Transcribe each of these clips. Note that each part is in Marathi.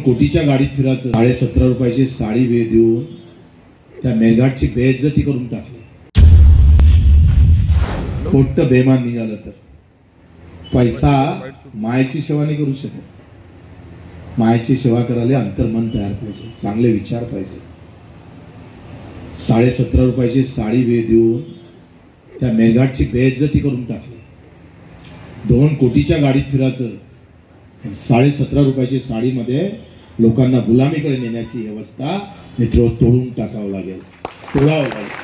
कोटीच्या गाडीत फिरायचं, 17.5 रुपयाची साडी देऊन त्या मेळघाटची बेइज्जती करून टाकली. खोट बेमान निघालं तर पैसा मायेची सेवा नाही करू शकत. मायेची सेवा करायला अंतर्मन तयार पाहिजे, चांगले विचार पाहिजे. 17.5 रुपयाची साडी देऊन त्या मेळघाटची बेइज्जती करून टाकली. 2 कोटीच्या गाडीत फिरायचं, 17.5 रुपयाची साडीमध्ये लोकांना गुलामीकडे नेण्याची व्यवस्था मित्र तोडून टाकावं लागेल, तोडावं लागेल.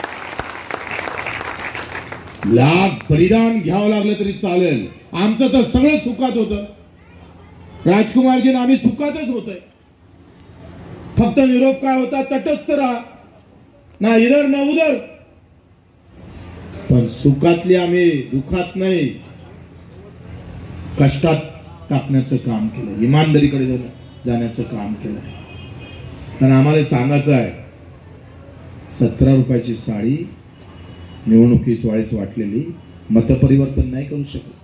लाख बलिदान घ्यावं लागलं तरी चालेल. आमचं तर सगळं सुखात होतं राजकुमारजी, आम्ही सुखातच होतोय. फक्त निरोप काय होता, तटस्थ राहा, ना इधर ना उधर. पण सुखातली आम्ही दुखात नाही, कष्टात टाकण्याचं काम केलं, इमानदारीकडे जाण्याचं काम केलं. आणि आम्हाला सांगायचं आहे, 17 रुपयाची साडी निवडणुकीच वेळेस वाटलेली मतपरिवर्तन नाही करू शकत.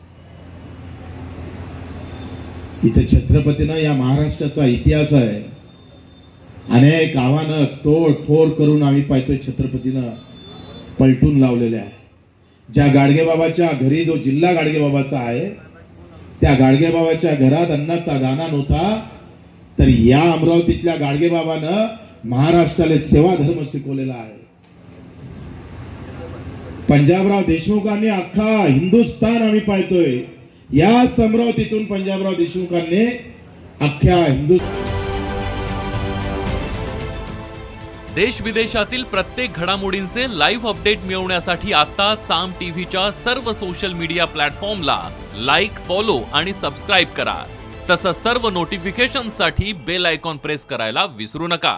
इथे छत्रपतीनं या महाराष्ट्राचा इतिहास आहे. अनेक आव्हानं तोडफोड करून आम्ही पाहतोय छत्रपतीनं पलटून लावलेल्या आहे. ज्या गाडगेबाबाच्या घरी जो जिल्हा गाडगेबाबाचा आहे, त्या गाडगेबाबाच्या घरात अन्नाचा दाना नव्हता, तर या अमरावतीतल्या गाडगेबाबानं महाराष्ट्राला सेवा धर्म शिकवलेला आहे. पंजाबराव देशमुखांनी अख्खा हिंदुस्थान आम्ही पाहतोय, या अमरावतीतून पंजाबराव देशमुखांनी अख्ख्या हिंदुस्थान. देश विदेशातील प्रत्येक घडामोडींचे लाईव्ह अपडेट मिळवण्यासाठी आता साम टीव्हीच्या सर्व सोशल मीडिया प्लॅटफॉर्मला लाईक, फॉलो आणि सबस्क्राईब करा. तसंच सर्व नोटिफिकेशनसाठी बेल आयकॉन प्रेस करायला विसरू नका.